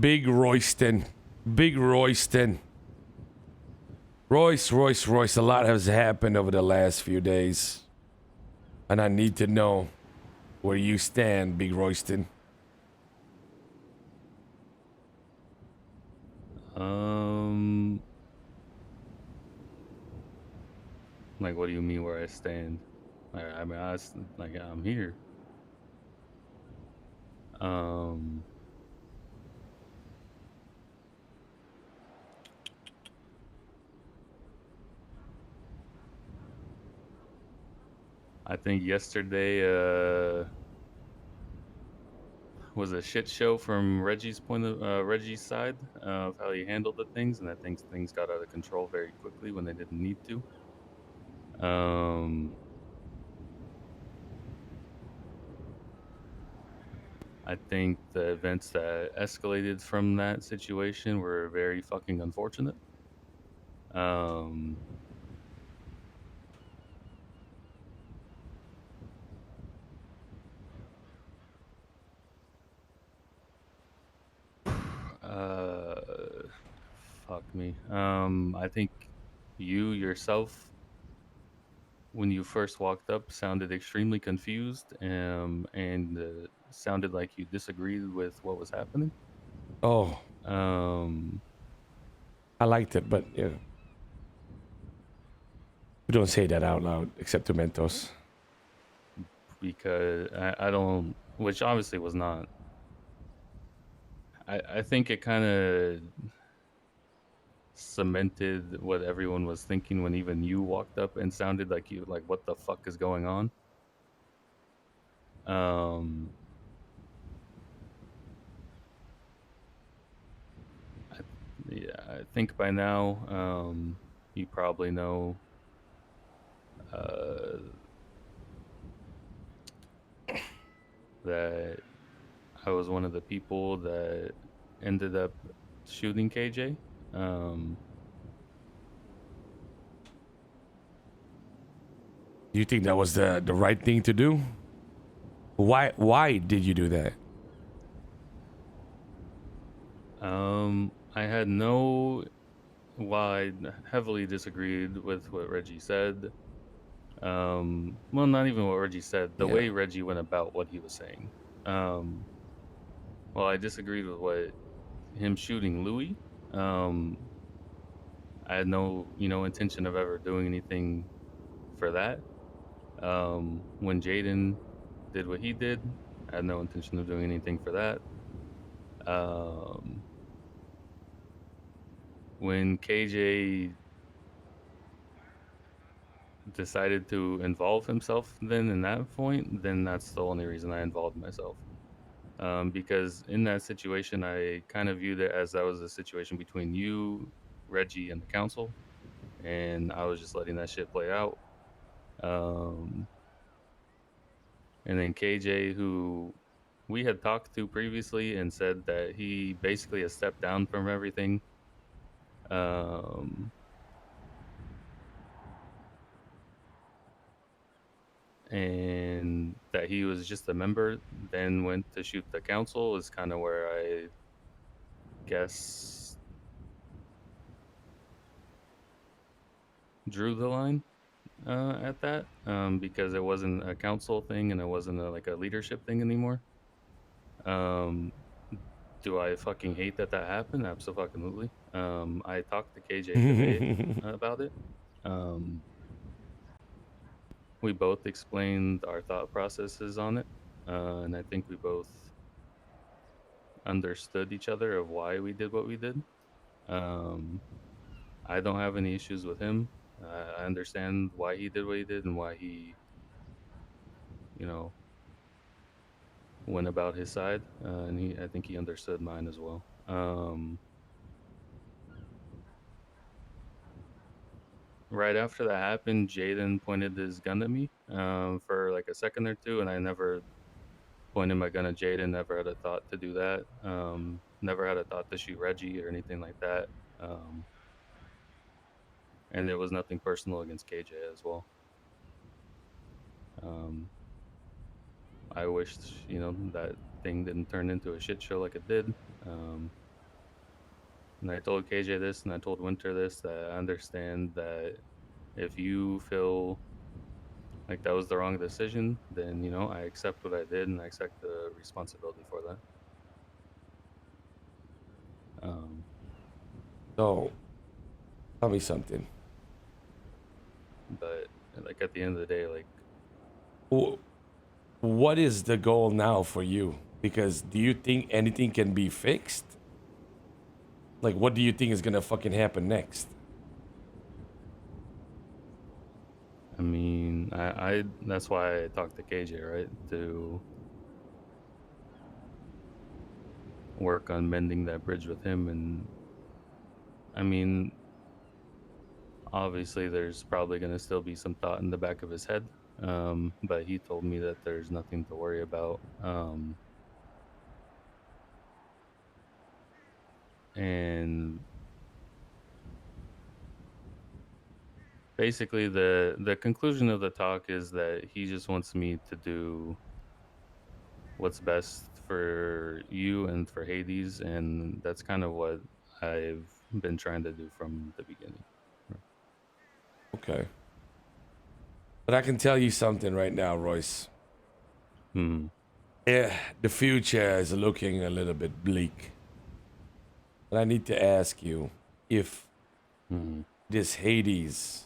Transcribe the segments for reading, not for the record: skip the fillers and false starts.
Big Royston. Big Royston. Royce. A lot has happened over the last few days. And I need to know where you stand, Big Royston. Like, what do you mean where I stand? I mean, I'm here. I think yesterday was a shit show from Reggie's side of how he handled the things, and I think things got out of control very quickly when they didn't need to. I think the events that escalated from that situation were very fucking unfortunate. Fuck me. I think you yourself, when you first walked up, sounded extremely confused, and sounded like you disagreed with what was happening. Oh, Um, I liked it, but yeah. We don't say that out loud, except to Mentos. because I don't, which obviously was not. I think it kind of cemented what everyone was thinking when even you walked up and sounded like you like, what the fuck is going on? Um, I, yeah, I think by now, you probably know uh, that I was one of the people that ended up shooting KJ. Do you think that was the right thing to do? Why did you do that? I had no. While I heavily disagreed with what Reggie said, well, not even what Reggie said, the Yeah. way Reggie went about what he was saying. Um, well, I disagreed with what him shooting Louis. Um, I had no, intention of ever doing anything for that. When Jaden did what he did, I had no intention of doing anything for that. Um, when KJ decided to involve himself then in that point, then that's the only reason I involved myself. Because in that situation, I kind of viewed it as that was a situation between you, Reggie, and the council, and I was just letting that shit play out. Um, and then KJ, who we had talked to previously and said that he basically has stepped down from everything. Um, and that he was just a member, then went to shoot the council is kind of where I guess drew the line at that, because it wasn't a council thing and it wasn't like a leadership thing anymore. Um, do I fucking hate that that happened? Absolutely. I talked to KJ today about it. Um, we both explained our thought processes on it, and I think we both understood each other of why we did what we did. Um, I don't have any issues with him. I understand why he did what he did and why he, you know, went about his side, and I think he understood mine as well. Right after that happened, Jaden pointed his gun at me for like a second or two, and I never pointed my gun at Jaden. Never had a thought to do that. Never had a thought to shoot Reggie or anything like that. Um, and it was nothing personal against KJ as well. Um, I wished, that everything didn't turn into a shit show like it did. And I told KJ this, and I told Winter this, that I understand that if you feel like that was the wrong decision, then I accept what I did, and I accept the responsibility for that. So, tell me something. But like at the end of the day, like, What is the goal now for you? Because do you think anything can be fixed? Like, what do you think is gonna fucking happen next? I mean, I that's why I talked to KJ, right? To work on mending that bridge with him. And I mean, obviously there's probably going to still be some thought in the back of his head, but he told me that there's nothing to worry about. And basically the conclusion of the talk is that he just wants me to do what's best for you and for Hades, and that's kind of what I've been trying to do from the beginning. Okay. But I can tell you something right now, Royce. Yeah, the future is looking a little bit bleak. But I need to ask you if this Hades,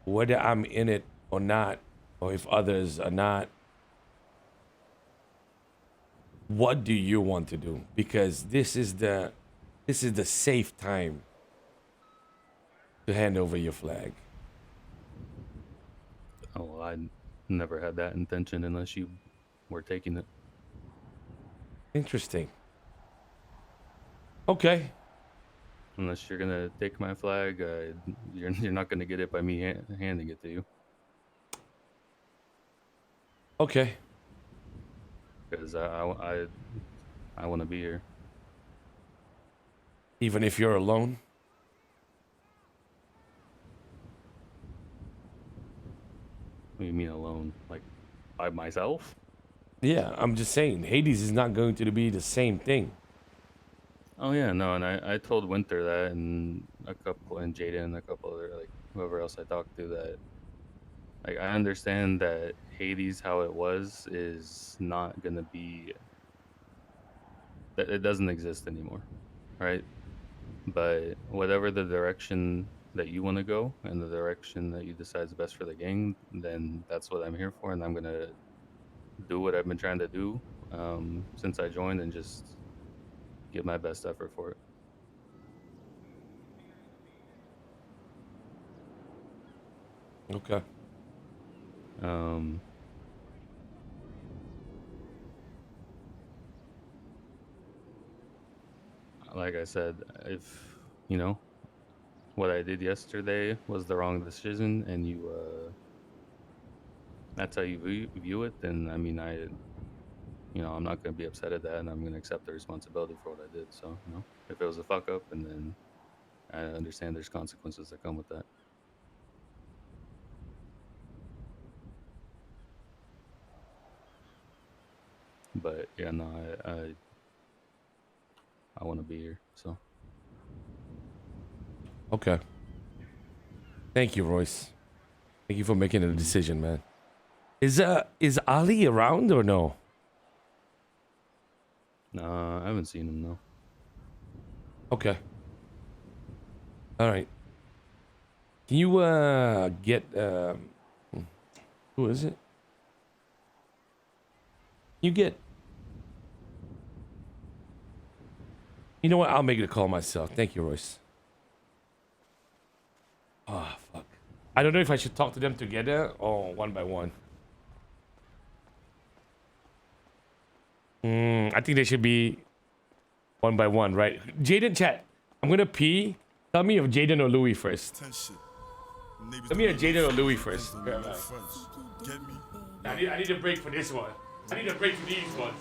whether I'm in it or not, or if others are not, what do you want to do? Because this is the safe time to hand over your flag. Oh, well, I never had that intention unless you were taking it. Interesting. Okay. Unless you're gonna take my flag, you're not gonna get it by me handing it to you. Okay. Because I want to be here. Even if you're alone? What do you mean alone? Like by myself? Yeah, I'm just saying, Hades is not going to be the same thing. Oh yeah, no, and I told Winter that, and Jaden and a couple other, like, whoever else I talked to, that like I understand that Hades, how it was, is not gonna be, that it doesn't exist anymore, right? But whatever the direction that you want to go and the direction that you decide is best for the gang, then that's what I'm here for, and I'm gonna do what I've been trying to do since I joined, and just give my best effort for it. Okay. Like I said, if what I did yesterday was the wrong decision, and that's how you view it, then I mean, I'm not going to be upset at that, and I'm going to accept the responsibility for what I did. So, if it was a fuck up, and then I understand there's consequences that come with that. But yeah, no, I want to be here. So. Okay. Thank you, Royce. Thank you for making a decision, man. Is Ali around or no? I haven't seen him, no. Okay. All right. Can you get who is it? You get. You know what? I'll make the call myself. Thank you, Royce. Oh, fuck. I don't know if I should talk to them together or one by one. I think they should be one by one, right? Jaden, chat. I'm gonna pee. Tell me if Jaden or Louis first. Tell me if Jaden or Louis first. I need a break for this one. I need a break for these ones.